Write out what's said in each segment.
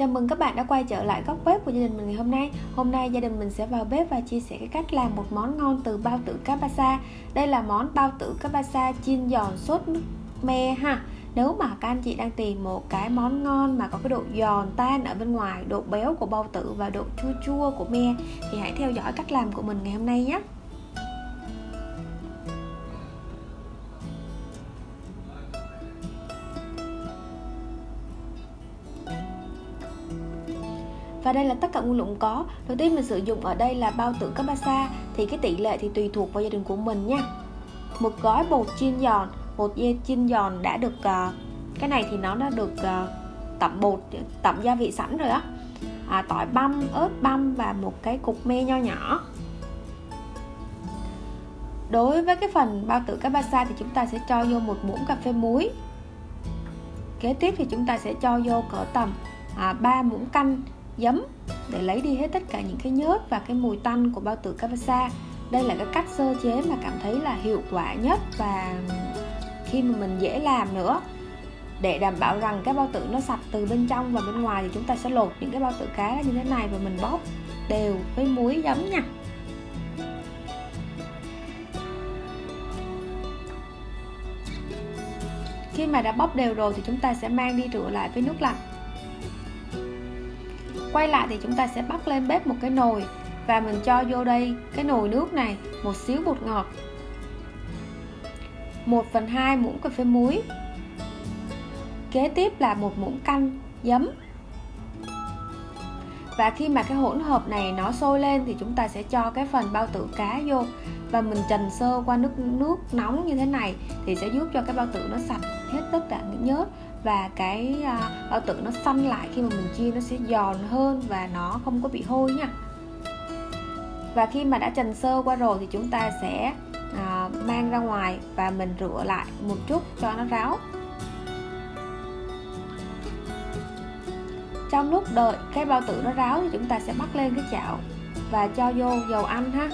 Chào mừng các bạn đã quay trở lại góc bếp của gia đình mình ngày hôm nay. Hôm nay gia đình mình sẽ vào bếp và chia sẻ cái cách làm một món ngon từ bao tử cá ba sa. Đây là món bao tử cá ba sa chiên giòn sốt nước me ha. Nếu mà các anh chị đang tìm một cái món ngon mà có cái độ giòn tan ở bên ngoài, độ béo của bao tử và độ chua chua của me thì hãy theo dõi cách làm của mình ngày hôm nay nhé. Và đây là tất cả nguyên liệu có. Đầu tiên mình sử dụng ở đây là bao tử cá ba sa, thì cái tỷ lệ thì tùy thuộc vào gia đình của mình nha. Một gói bột chiên giòn, bột chiên giòn đã được cái này thì nó đã được tẩm bột, tẩm gia vị sẵn rồi á. Tỏi băm, ớt băm và một cái cục me nho nhỏ. Đối với cái phần bao tử cá ba sa thì chúng ta sẽ cho vô một muỗng cà phê muối. Kế tiếp thì chúng ta sẽ cho vô cỡ tầm 3 muỗng canh giấm để lấy đi hết tất cả những cái nhớt và cái mùi tanh của bao tử cá ba sa. Đây là cái cách sơ chế mà cảm thấy là hiệu quả nhất và khi mà mình dễ làm nữa. Để đảm bảo rằng cái bao tử nó sạch từ bên trong và bên ngoài thì chúng ta sẽ lột những cái bao tử cá như thế này và mình bóp đều với muối giấm nha. Khi mà đã bóp đều rồi thì chúng ta sẽ mang đi rửa lại với nước lạnh. Quay lại thì chúng ta sẽ bắt lên bếp một cái nồi và mình cho vô đây cái nồi nước này một xíu bột ngọt, 1/2 muỗng cà phê muối, kế tiếp là một muỗng canh giấm. Và khi mà cái hỗn hợp này nó sôi lên thì chúng ta sẽ cho cái phần bao tử cá vô và mình trần sơ qua nước nóng như thế này thì sẽ giúp cho cái bao tử nó sạch hết tất cả những nhớt và cái bao tử nó săn lại, khi mà mình chiên nó sẽ giòn hơn và nó không có bị hôi nha. Và khi mà đã trần sơ qua rồi thì chúng ta sẽ mang ra ngoài và mình rửa lại một chút cho nó ráo. Trong lúc đợi cái bao tử nó ráo thì chúng ta sẽ bắt lên cái chảo và cho vô dầu ăn ha.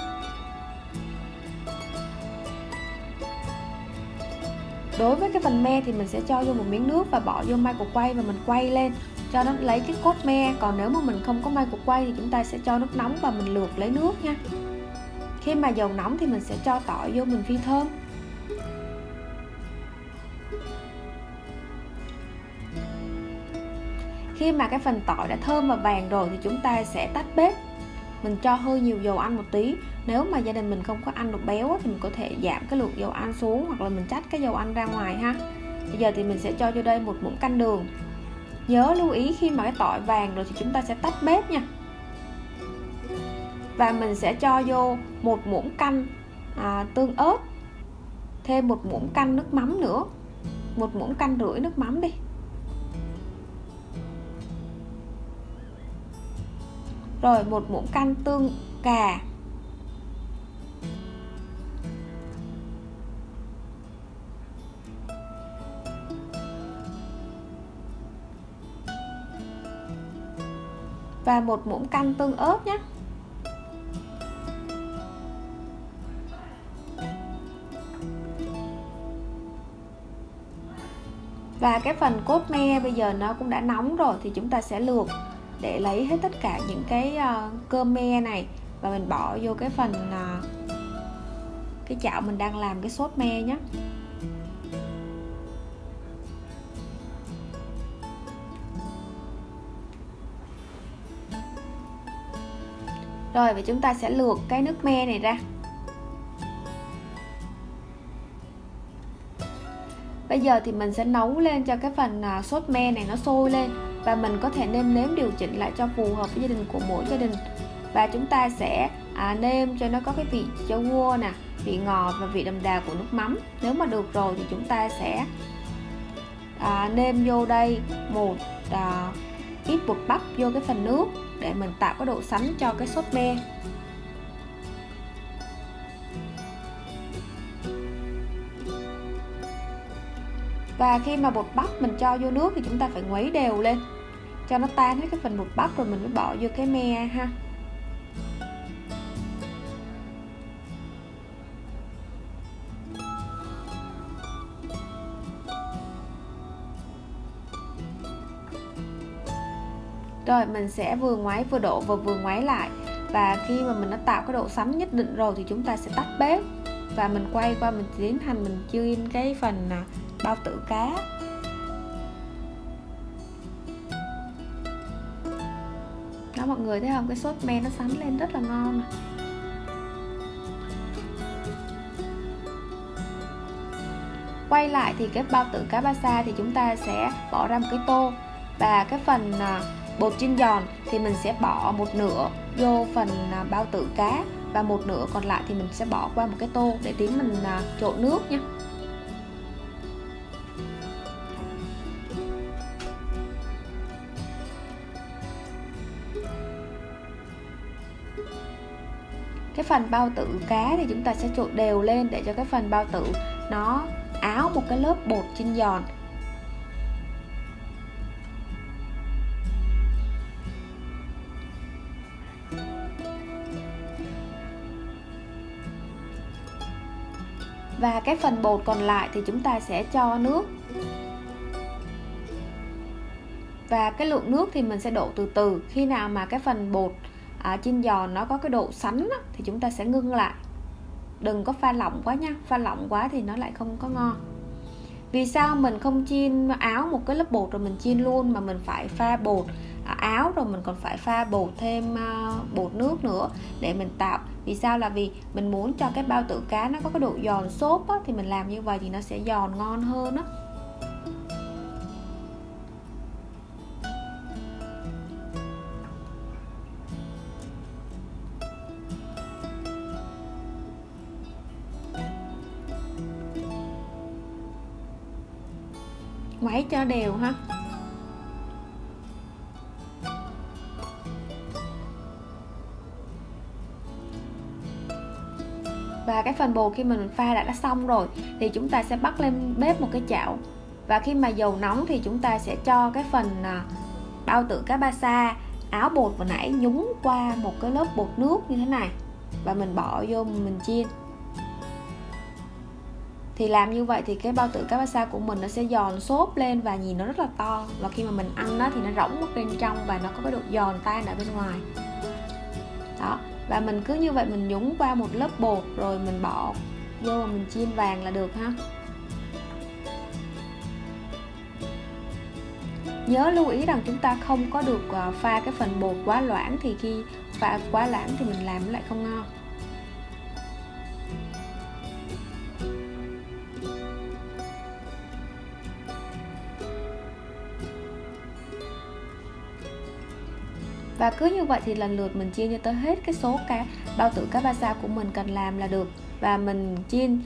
Đối với cái phần me thì mình sẽ cho vô một miếng nước và bỏ vô microwave và mình quay lên cho nó lấy cái cốt me. Còn nếu mà mình không có microwave thì chúng ta sẽ cho nước nóng và mình lượt lấy nước nha. Khi mà dầu nóng thì mình sẽ cho tỏi vô mình phi thơm. Khi mà cái phần tỏi đã thơm và vàng rồi thì chúng ta sẽ tắt bếp. Mình cho hơi nhiều dầu ăn một tí. Nếu mà gia đình mình không có ăn được béo thì mình có thể giảm cái lượng dầu ăn xuống hoặc là mình trách cái dầu ăn ra ngoài ha. Bây giờ thì mình sẽ cho vô đây một muỗng canh đường. Nhớ lưu ý khi mà cái tỏi vàng rồi thì chúng ta sẽ tắt bếp nha. Và mình sẽ cho vô một muỗng canh tương ớt, thêm một muỗng canh nước mắm nữa, một muỗng canh rưỡi nước mắm đi. Rồi một muỗng canh tương cà, và một muỗng canh tương ớt nhé. Và cái phần cốt me bây giờ nó cũng đã nóng rồi thì chúng ta sẽ luộc để lấy hết tất cả những cái cơm me này và mình bỏ vô cái phần cái chảo mình đang làm cái sốt me nhé. Rồi và chúng ta sẽ luộc cái nước me này ra. Bây giờ thì mình sẽ nấu lên cho cái phần sốt me này nó sôi lên và mình có thể nêm nếm điều chỉnh lại cho phù hợp với gia đình của mỗi gia đình. Và chúng ta sẽ nêm cho nó có cái vị chua cua nè, vị ngọt và vị đậm đà của nước mắm. Nếu mà được rồi thì chúng ta sẽ nêm vô đây một ít bột bắp vô cái phần nước để mình tạo cái độ sánh cho cái sốt me. Và khi mà bột bắp mình cho vô nước thì chúng ta phải khuấy đều lên cho nó tan hết cái phần bột bắp rồi mình mới bỏ vô cái me ha. Rồi mình sẽ vừa ngoáy vừa độ và vừa ngoáy lại. Và khi mà mình đã tạo cái độ sánh nhất định rồi thì chúng ta sẽ tắt bếp và mình quay qua mình tiến hành mình chiên cái phần bao tử cá. Đó mọi người thấy không, cái sốt me nó sánh lên rất là ngon nè. Quay lại thì cái bao tử cá ba sa thì chúng ta sẽ bỏ ra một cái tô, và cái phần bột chiên giòn thì mình sẽ bỏ một nửa vô phần bao tử cá và một nửa còn lại thì mình sẽ bỏ qua một cái tô để tí mình trộn nước nha. Cái phần bao tử cá thì chúng ta sẽ trộn đều lên để cho cái phần bao tử nó áo một cái lớp bột chiên giòn. Và cái phần bột còn lại thì chúng ta sẽ cho nước. Và cái lượng nước thì mình sẽ đổ từ từ. Khi nào mà cái phần bột chiên giòn nó có cái độ sánh thì chúng ta sẽ ngưng lại. Đừng có pha lỏng quá nha, pha lỏng quá thì nó lại không có ngon. Vì sao mình không chiên áo một cái lớp bột rồi mình chiên luôn, mà mình phải pha bột áo rồi mình còn phải pha bột thêm bột nước nữa để mình tạo. Vì sao? Là vì mình muốn cho cái bao tử cá nó có cái độ giòn xốp á, thì mình làm như vậy thì nó sẽ giòn ngon hơn á. Ngoáy cho đều ha. Và cái phần bột khi mình pha đã xong rồi thì chúng ta sẽ bắt lên bếp một cái chảo. Và khi mà dầu nóng thì chúng ta sẽ cho cái phần bao tử cá ba sa áo bột vừa nãy nhúng qua một cái lớp bột nước như thế này và mình bỏ vô mình chiên. Thì làm như vậy thì cái bao tử cá ba sa của mình nó sẽ giòn xốp lên và nhìn nó rất là to, và khi mà mình ăn nó thì nó rỗng ở bên trong và nó có cái độ giòn tan ở bên ngoài. Đó, và mình cứ như vậy mình nhúng qua một lớp bột rồi mình bỏ vô và mình chiên vàng là được ha. Nhớ lưu ý rằng chúng ta không có được pha cái phần bột quá loãng, thì khi pha quá loãng thì mình làm nó lại không ngon. Và cứ như vậy thì lần lượt mình chiên cho tới hết cái số bao tử cá ba sa của mình cần làm là được. Và mình chiên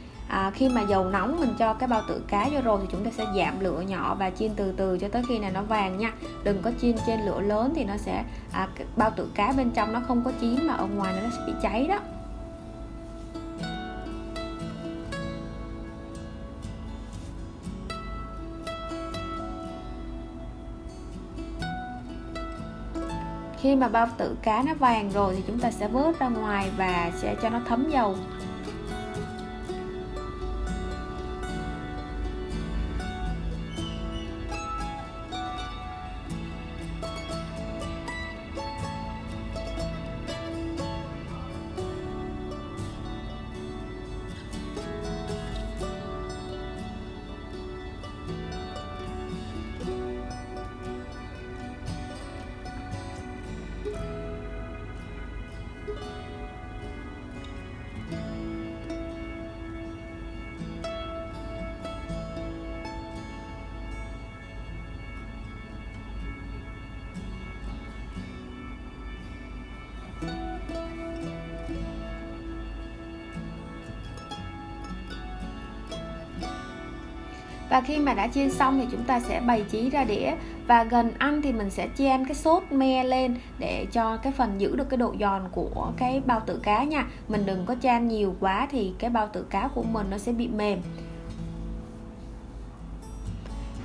khi mà dầu nóng mình cho cái bao tử cá vô rồi thì chúng ta sẽ giảm lửa nhỏ và chiên từ từ cho tới khi nào nó vàng nha. Đừng có chiên trên lửa lớn thì nó sẽ bao tử cá bên trong nó không có chín mà ở ngoài nó sẽ bị cháy đó. Khi mà bao tử cá nó vàng rồi thì chúng ta sẽ vớt ra ngoài và sẽ cho nó thấm dầu. Và khi mà đã chiên xong thì chúng ta sẽ bày trí ra đĩa, và gần ăn thì mình sẽ chan cái sốt me lên để cho cái phần giữ được cái độ giòn của cái bao tử cá nha. Mình đừng có chan nhiều quá thì cái bao tử cá của mình nó sẽ bị mềm.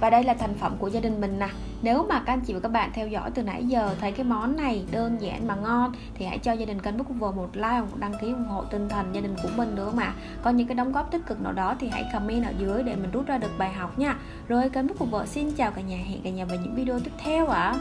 Và đây là thành phẩm của gia đình mình nè. Nếu mà các anh chị và các bạn theo dõi từ nãy giờ thấy cái món này đơn giản mà ngon thì hãy cho gia đình kênh Booklover một like và một đăng ký ủng hộ tinh thần gia đình của mình nữa mà. Có những cái đóng góp tích cực nào đó thì hãy comment ở dưới để mình rút ra được bài học nha. Rồi kênh Booklover xin chào cả nhà, hẹn cả nhà vào những video tiếp theo ạ.